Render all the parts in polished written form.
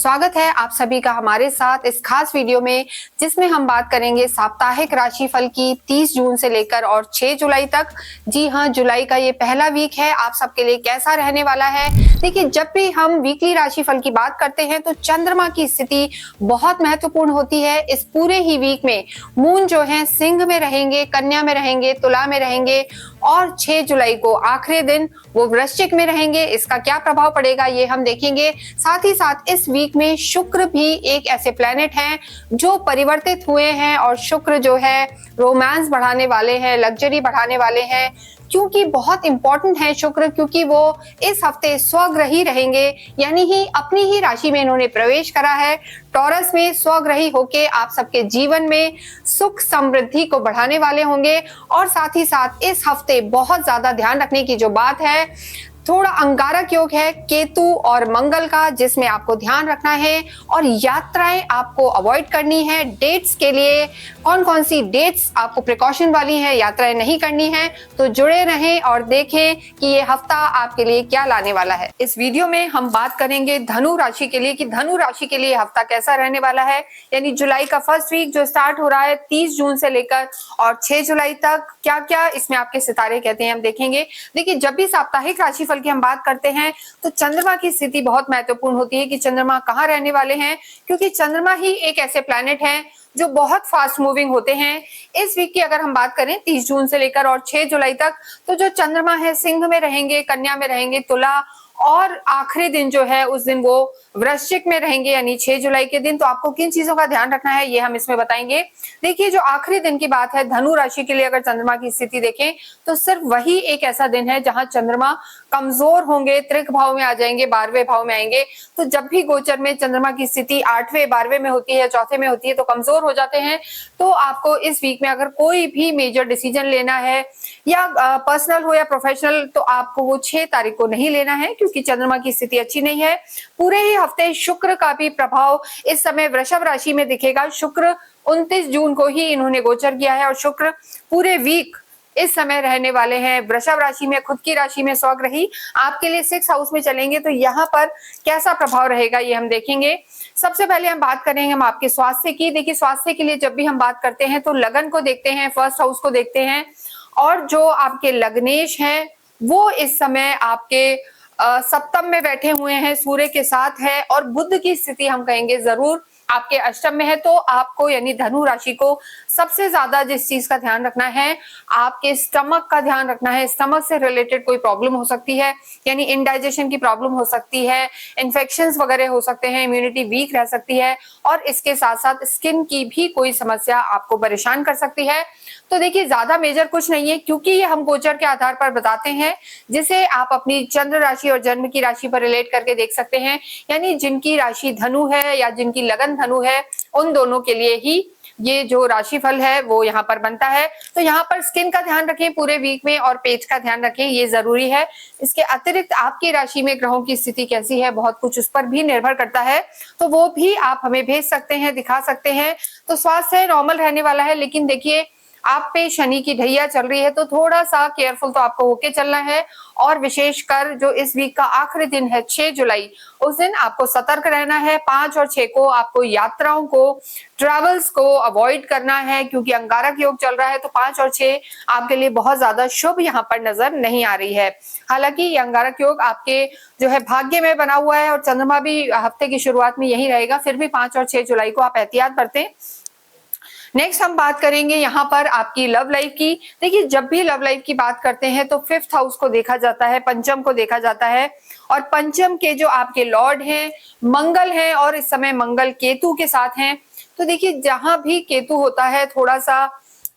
स्वागत है आप सभी का हमारे साथ इस खास वीडियो में, जिसमें हम बात करेंगे साप्ताहिक राशिफल की 30 जून से लेकर और 6 जुलाई तक। जी हां, जुलाई का ये पहला वीक है, आप सबके लिए कैसा रहने वाला है। देखिए, जब भी हम वीकली राशिफल की बात करते हैं तो चंद्रमा की स्थिति बहुत महत्वपूर्ण होती है। इस पूरे ही वीक में मून जो है सिंह में रहेंगे, कन्या में रहेंगे, तुला में रहेंगे और 6 जुलाई को आखिरी दिन वो वृश्चिक में रहेंगे। इसका क्या प्रभाव पड़ेगा ये हम देखेंगे। साथ ही साथ इस वीक में शुक्र भी एक ऐसे प्लेनेट हैं जो परिवर्तित हुए हैं और शुक्र जो है रोमांस बढ़ाने वाले हैं, लग्जरी बढ़ाने वाले हैं। क्योंकि बहुत इंपॉर्टेंट है शुक्र, क्योंकि वो इस हफ्ते स्वग्रही रहेंगे, यानी ही अपनी ही राशि में इन्होंने प्रवेश करा है। टॉरस में स्वग्रही होके आप सबके जीवन में सुख समृद्धि को बढ़ाने वाले होंगे। और साथ ही साथ इस हफ्ते बहुत ज्यादा ध्यान रखने की जो बात है, थोड़ा अंगारक योग है केतु और मंगल का, जिसमें आपको ध्यान रखना है और यात्राएं आपको अवॉइड करनी है। डेट्स के लिए कौन कौन सी डेट्स आपको प्रिकॉशन वाली हैं, यात्राएं नहीं करनी है, तो जुड़े रहें और देखें कि ये हफ्ता आपके लिए क्या लाने वाला है। इस वीडियो में हम बात करेंगे धनु राशि के लिए कि धनु राशि के लिए हफ्ता कैसा रहने वाला है, यानी जुलाई का फर्स्ट वीक जो स्टार्ट हो रहा है 30 जून से लेकर और 6 जुलाई तक, क्या क्या इसमें आपके सितारे कहते हैं हम देखेंगे। देखिए, जब भी साप्ताहिक राशि की हम बात करते हैं तो चंद्रमा की स्थिति बहुत महत्वपूर्ण होती है कि चंद्रमा कहाँ रहने वाले हैं, क्योंकि चंद्रमा ही एक ऐसे प्लैनेट हैं जो बहुत फास्ट मूविंग होते हैं। इस वीक की अगर हम बात करें 30 जून से लेकर और 6 जुलाई तक, तो जो चंद्रमा है सिंह में रहेंगे, कन्या में रहेंगे, तुला और आखिरी दिन जो है उस दिन वो वृश्चिक में रहेंगे, यानी 6 जुलाई के दिन। तो आपको किन चीजों का ध्यान रखना है ये हम इसमें बताएंगे। देखिए, जो आखिरी दिन की बात है धनु राशि के लिए, अगर चंद्रमा की स्थिति देखें तो सिर्फ वही एक ऐसा दिन है जहां चंद्रमा कमजोर होंगे, त्रिक भाव में आ जाएंगे, 12वें भाव में आएंगे। तो जब भी गोचर में चंद्रमा की स्थिति 8वें 12वें में होती है, चौथे में होती है, तो कमजोर हो जाते हैं। तो आपको इस वीक में अगर कोई भी मेजर डिसीजन लेना है, या पर्सनल हो या प्रोफेशनल, तो आपको वो 6 तारीख को नहीं लेना है, क्योंकि चंद्रमा की स्थिति अच्छी नहीं है। पूरे ही हफ्ते शुक्र का भी प्रभाव इस समय वृषभ राशि में दिखेगा। शुक्र 29 जून को ही इन्होंने गोचर किया है और शुक्र पूरे वीक इस समय रहने वाले हैं वृषभ राशि में, खुद की राशि में स्वग्रही। आपके लिए 6 हाउस में चलेंगे तो यहाँ पर कैसा प्रभाव रहेगा ये हम देखेंगे। सबसे पहले हम बात करेंगे हम आपके स्वास्थ्य की। देखिए, स्वास्थ्य के लिए जब भी हम बात करते हैं तो लगन को देखते हैं, फर्स्ट हाउस को देखते हैं, और जो आपके लग्नेश हैं वो इस समय आपके सप्तम में बैठे हुए हैं, सूर्य के साथ है, और बुध की स्थिति हम कहेंगे जरूर आपके अष्टम में है। तो आपको यानी धनु राशि को सबसे ज्यादा जिस चीज का ध्यान रखना है, आपके स्टमक का ध्यान रखना है। स्टमक से रिलेटेड कोई प्रॉब्लम हो सकती है, यानी इंडाइजेशन की प्रॉब्लम हो सकती है, इन्फेक्शंस वगैरह हो सकते हैं, इम्यूनिटी वीक रह सकती है, और इसके साथ साथ स्किन की भी कोई समस्या आपको परेशान कर सकती है। तो देखिए, ज्यादा मेजर कुछ नहीं है, क्योंकि ये हम गोचर के आधार पर बताते हैं, जिसे आप अपनी चंद्र राशि और जन्म की राशि पर रिलेट करके देख सकते हैं। यानी जिनकी राशि धनु है या जिनकी लगन धनु है, उन दोनों के लिए ही ये जो राशिफल है वो यहाँ पर बनता है। तो यहाँ पर स्किन का ध्यान रखें पूरे वीक में, और पेट का ध्यान रखें, ये जरूरी है। इसके अतिरिक्त आपकी राशि में ग्रहों की स्थिति कैसी है, बहुत कुछ उस पर भी निर्भर करता है, तो वो भी आप हमें भेज सकते हैं, दिखा सकते हैं। तो स्वास्थ्य नॉर्मल रहने वाला है, लेकिन देखिए आप पे शनि की ढैया चल रही है, तो थोड़ा सा केयरफुल तो आपको होके चलना है। और विशेषकर जो इस वीक का आखिरी दिन है 6 जुलाई, उस दिन आपको सतर्क रहना है। 5 और 6 को आपको यात्राओं को, ट्रेवल्स को अवॉइड करना है, क्योंकि अंगारक योग चल रहा है। तो 5 और 6 आपके लिए बहुत ज्यादा शुभ यहाँ पर नजर नहीं आ रही है। हालांकि ये अंगारक योग आपके जो है भाग्य में बना हुआ है, और चंद्रमा भी हफ्ते की शुरुआत में यही रहेगा, फिर भी 5 और 6 जुलाई को आप एहतियात बरतें। नेक्स्ट हम बात करेंगे यहाँ पर आपकी लव लाइफ की। देखिए, जब भी लव लाइफ की बात करते हैं तो 5th हाउस को देखा जाता है, पंचम को देखा जाता है, और पंचम के जो आपके लॉर्ड हैं मंगल हैं, और इस समय मंगल केतु के साथ हैं। तो देखिए, जहां भी केतु होता है थोड़ा सा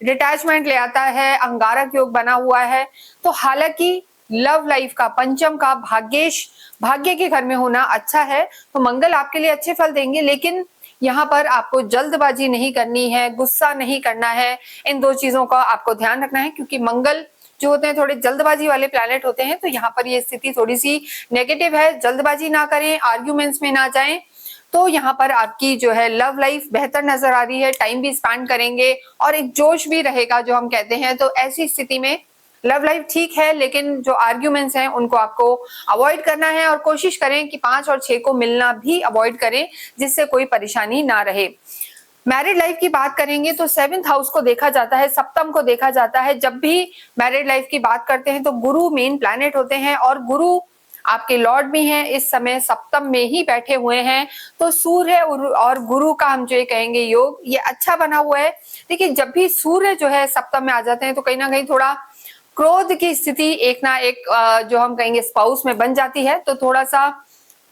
डिटैचमेंट ले आता है, अंगारक योग बना हुआ है। तो हालांकि लव लाइफ का, पंचम का भाग्य के घर में होना अच्छा है, तो मंगल आपके लिए अच्छे फल देंगे, लेकिन यहाँ पर आपको जल्दबाजी नहीं करनी है, गुस्सा नहीं करना है। इन 2 चीजों का आपको ध्यान रखना है, क्योंकि मंगल जो होते हैं थोड़े जल्दबाजी वाले प्लैनेट होते हैं। तो यहाँ पर ये स्थिति थोड़ी सी नेगेटिव है, जल्दबाजी ना करें, आर्ग्यूमेंट्स में ना जाएं। तो यहाँ पर आपकी जो है लव लाइफ बेहतर नजर आ रही है, टाइम भी स्पेंड करेंगे और एक जोश भी रहेगा जो हम कहते हैं। तो ऐसी स्थिति में लव लाइफ ठीक है, लेकिन जो आर्ग्यूमेंट्स हैं उनको आपको अवॉइड करना है और कोशिश करें कि 5 और 6 को मिलना भी अवॉइड करें, जिससे कोई परेशानी ना रहे। मैरिड लाइफ की बात करेंगे तो 7th हाउस को देखा जाता है, सप्तम को देखा जाता है। जब भी मैरिड लाइफ की बात करते हैं तो गुरु मेन प्लैनेट होते हैं और गुरु आपके लॉर्ड भी हैं, इस समय सप्तम में ही बैठे हुए हैं। तो सूर्य और गुरु का हम जो ये कहेंगे योग, ये अच्छा बना हुआ है। देखिए जब भी सूर्य जो है सप्तम में आ जाते हैं तो कहीं ना कहीं थोड़ा क्रोध की स्थिति एक ना एक जो हम कहेंगे स्पाउस में बन जाती है। तो थोड़ा सा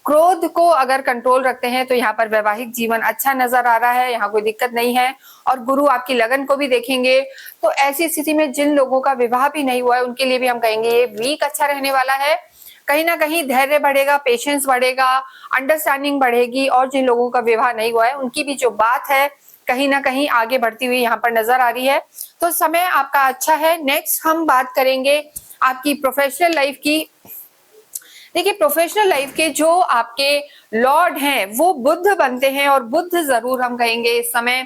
क्रोध को अगर कंट्रोल रखते हैं तो यहाँ पर वैवाहिक जीवन अच्छा नजर आ रहा है, यहाँ कोई दिक्कत नहीं है। और गुरु आपकी लगन को भी देखेंगे तो ऐसी स्थिति में जिन लोगों का विवाह भी नहीं हुआ है उनके लिए भी हम कहेंगे ये वीक अच्छा रहने वाला है। कहीं ना कहीं धैर्य बढ़ेगा, पेशेंस बढ़ेगा, अंडरस्टैंडिंग बढ़ेगी और जिन लोगों का विवाह नहीं हुआ है उनकी भी जो बात है कहीं ना कहीं आगे बढ़ती हुई यहाँ पर नजर आ रही है। तो समय आपका अच्छा है। नेक्स्ट हम बात करेंगे आपकी प्रोफेशनल लाइफ की। देखिए प्रोफेशनल लाइफ के जो आपके लॉर्ड हैं वो बुध बनते हैं और बुध जरूर हम कहेंगे इस समय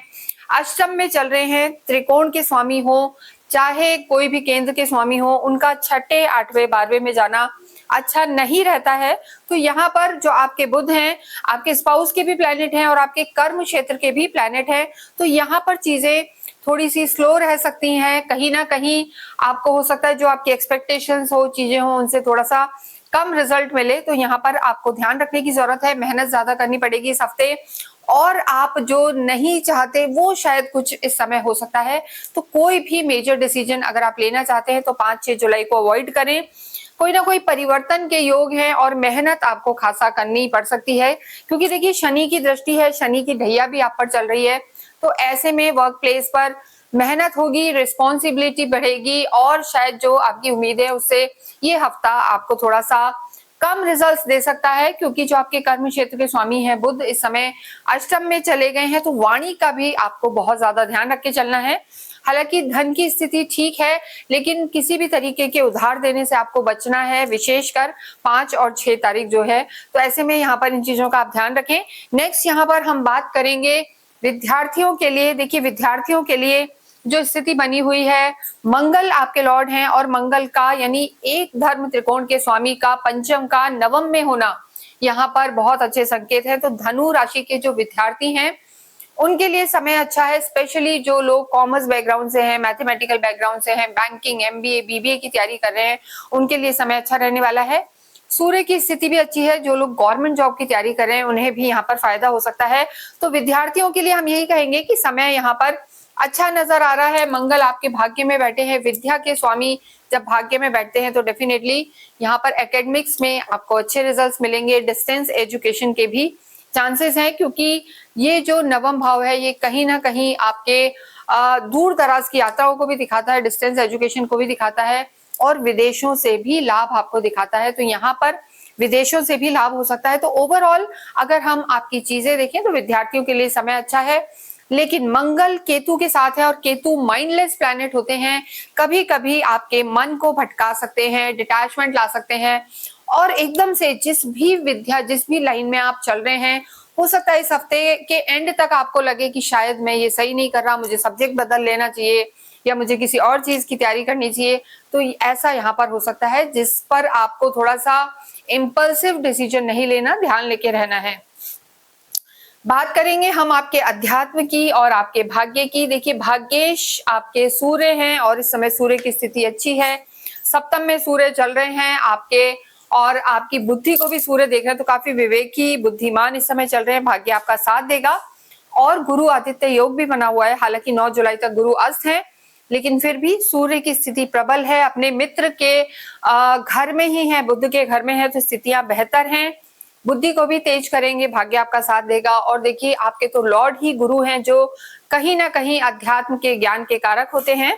अष्टम में चल रहे हैं। त्रिकोण के स्वामी हो चाहे कोई भी केंद्र के स्वामी हो, उनका 6ठे 8वें 12वें में जाना अच्छा नहीं रहता है। तो यहाँ पर जो आपके बुध हैं आपके स्पाउस के भी प्लैनेट हैं और आपके कर्म क्षेत्र के भी प्लैनेट हैं। तो यहाँ पर चीजें थोड़ी सी स्लो रह सकती हैं, कहीं ना कहीं आपको हो सकता है जो आपकी एक्सपेक्टेशंस हो, चीजें हो, उनसे थोड़ा सा कम रिजल्ट मिले। तो यहाँ पर आपको ध्यान रखने की जरूरत है, मेहनत ज्यादा करनी पड़ेगी इस हफ्ते। और आप जो नहीं चाहते वो शायद कुछ इस समय हो सकता है। तो कोई भी मेजर डिसीजन अगर आप लेना चाहते हैं तो 5-6 जुलाई को अवॉइड करें। कोई ना कोई परिवर्तन के योग है और मेहनत आपको खासा करनी पड़ सकती है, क्योंकि देखिए शनि की दृष्टि है, शनि की ढैया भी आप पर चल रही है। तो ऐसे में वर्क प्लेस पर मेहनत होगी, रिस्पॉन्सिबिलिटी बढ़ेगी और शायद जो आपकी उम्मीद है उससे ये हफ्ता आपको थोड़ा सा कम रिजल्ट्स दे सकता है। क्योंकि जो आपके कर्म क्षेत्र के स्वामी हैं बुध इस समय अष्टम में चले गए हैं, तो वाणी का भी आपको बहुत ज्यादा ध्यान रख के चलना है। हालांकि धन की स्थिति ठीक है, लेकिन किसी भी तरीके के उधार देने से आपको बचना है, विशेषकर 5 और 6 तारीख जो है। तो ऐसे में यहाँ पर इन चीजों का आप ध्यान रखें। नेक्स्ट यहाँ पर हम बात करेंगे विद्यार्थियों के लिए। देखिए विद्यार्थियों के लिए जो स्थिति बनी हुई है, मंगल आपके लॉर्ड हैं और मंगल का यानी एक धर्म त्रिकोण के स्वामी का पंचम का नवम में होना यहाँ पर बहुत अच्छे संकेत है। तो धनु राशि के जो विद्यार्थी हैं उनके लिए समय अच्छा है, स्पेशली जो लोग कॉमर्स बैकग्राउंड से हैं, मैथमेटिकल बैकग्राउंड से हैं, बैंकिंग, MBA, BBA की तैयारी कर रहे हैं, उनके लिए समय अच्छा रहने वाला है। सूर्य की स्थिति भी अच्छी है, जो लोग गवर्नमेंट जॉब की तैयारी कर रहे हैं उन्हें भी यहाँ पर फायदा हो सकता है। तो विद्यार्थियों के लिए हम यही कहेंगे कि समय यहाँ पर अच्छा नजर आ रहा है। मंगल आपके भाग्य में बैठे हैं, विद्या के स्वामी जब भाग्य में बैठते हैं तो डेफिनेटली यहाँ पर एकेडमिक्स में आपको अच्छे रिजल्ट्स मिलेंगे। डिस्टेंस एजुकेशन के भी चांसेस हैं, क्योंकि ये जो नवम भाव है ये कहीं ना कहीं आपके दूर दराज की यात्राओं को भी दिखाता है, डिस्टेंस एजुकेशन को भी दिखाता है और विदेशों से भी लाभ आपको दिखाता है। तो यहाँ पर विदेशों से भी लाभ हो सकता है। तो ओवरऑल अगर हम आपकी चीजें देखें तो विद्यार्थियों के लिए समय अच्छा है। लेकिन मंगल केतु के साथ है और केतु माइंडलेस प्लैनेट होते हैं, कभी कभी आपके मन को भटका सकते हैं, डिटैचमेंट ला सकते हैं और एकदम से जिस भी लाइन में आप चल रहे हैं, हो सकता है इस हफ्ते के एंड तक आपको लगे कि शायद मैं ये सही नहीं कर रहा, मुझे सब्जेक्ट बदल लेना चाहिए या मुझे किसी और चीज की तैयारी करनी चाहिए। तो ऐसा यहाँ पर हो सकता है, जिस पर आपको थोड़ा सा इम्पल्सिव डिसीजन नहीं लेना, ध्यान लेके रहना है। बात करेंगे हम आपके अध्यात्म की और आपके भाग्य की। देखिए भाग्येश आपके सूर्य हैं और इस समय सूर्य की स्थिति अच्छी है, सप्तम में सूर्य चल रहे हैं आपके और आपकी बुद्धि को भी सूर्य देख रहे हैं। तो काफी विवेकी, बुद्धिमान इस समय चल रहे हैं, भाग्य आपका साथ देगा। और गुरु आदित्य योग भी बना हुआ है, हालांकि 9 जुलाई तक गुरु अस्त है, लेकिन फिर भी सूर्य की स्थिति प्रबल है, अपने मित्र के घर में ही है, बुध के घर में है, तो स्थितियां बेहतर हैं। बुद्धि को भी तेज करेंगे, भाग्य आपका साथ देगा। और देखिए आपके तो लॉर्ड ही गुरु हैं, जो कहीं ना कहीं अध्यात्म के ज्ञान के कारक होते हैं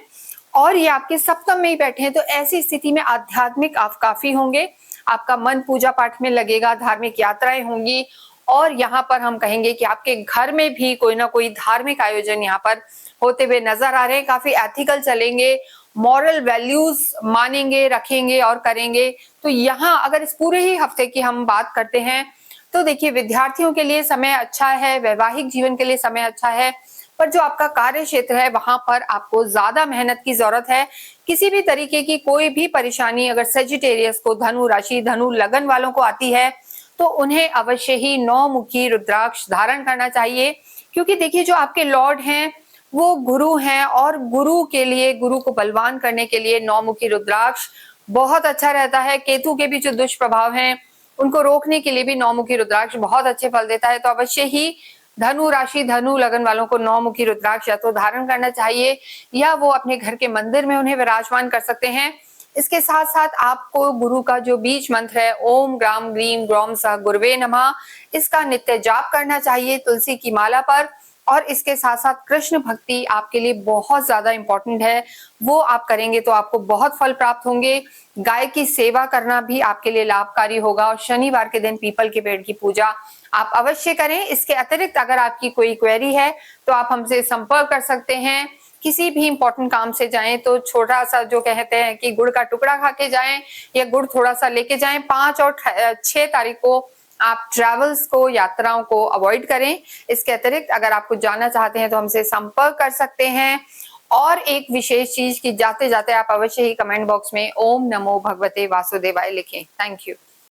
और ये आपके सप्तम में ही बैठे हैं। तो ऐसी स्थिति में आध्यात्मिक आप काफी होंगे, आपका मन पूजा पाठ में लगेगा, धार्मिक यात्राएं होंगी और यहाँ पर हम कहेंगे कि आपके घर में भी कोई ना कोई धार्मिक आयोजन यहाँ पर होते हुए नजर आ रहे हैं। काफी एथिकल चलेंगे, मॉरल वैल्यूज मानेंगे, रखेंगे और करेंगे। तो यहाँ अगर इस पूरे ही हफ्ते की हम बात करते हैं तो देखिए विद्यार्थियों के लिए समय अच्छा है, वैवाहिक जीवन के लिए समय अच्छा है, पर जो आपका कार्य क्षेत्र है वहां पर आपको ज्यादा मेहनत की जरूरत है। किसी भी तरीके की कोई भी परेशानी अगर सेजिटेरियस को, धनु राशि, धनु लगन वालों को आती है तो उन्हें अवश्य ही 9 मुखी रुद्राक्ष धारण करना चाहिए, क्योंकि देखिए जो आपके लॉर्ड हैं वो गुरु हैं और गुरु के लिए, गुरु को बलवान करने के लिए 9 मुखी रुद्राक्ष बहुत अच्छा रहता है। केतु के भी जो दुष्प्रभाव हैं उनको रोकने के लिए भी 9 मुखी रुद्राक्ष बहुत अच्छे फल देता है। तो अवश्य ही धनु राशि, धनु लगन वालों को 9 मुखी रुद्राक्ष या तो धारण करना चाहिए या वो अपने घर के मंदिर में उन्हें विराजमान कर सकते हैं। इसके साथ साथ आपको गुरु का जो बीज मंत्र है ओम ग्राम ग्रीम ग्रौम सह गुरुवे नमः, इसका नित्य जाप करना चाहिए तुलसी की माला पर। और इसके साथ साथ कृष्ण भक्ति आपके लिए बहुत ज्यादा इंपॉर्टेंट है, वो आप करेंगे तो आपको बहुत फल प्राप्त होंगे। गाय की सेवा करना भी आपके लिए लाभकारी होगा और शनिवार के दिन पीपल के पेड़ की पूजा आप अवश्य करें। इसके अतिरिक्त अगर आपकी कोई क्वेरी है तो आप हमसे संपर्क कर सकते हैं। किसी भी इंपॉर्टेंट काम से जाएं तो छोटा सा जो कहते हैं कि गुड़ का टुकड़ा खा के जाएं या गुड़ थोड़ा सा लेके जाएं। 5 और 6 तारीख को आप ट्रैवल्स को, यात्राओं को अवॉइड करें। इसके अतिरिक्त अगर आप कुछ जानना चाहते हैं तो हमसे संपर्क कर सकते हैं। और एक विशेष चीज की जाते जाते आप अवश्य ही कमेंट बॉक्स में ओम नमो भगवते वासुदेवाय लिखें। Thank you.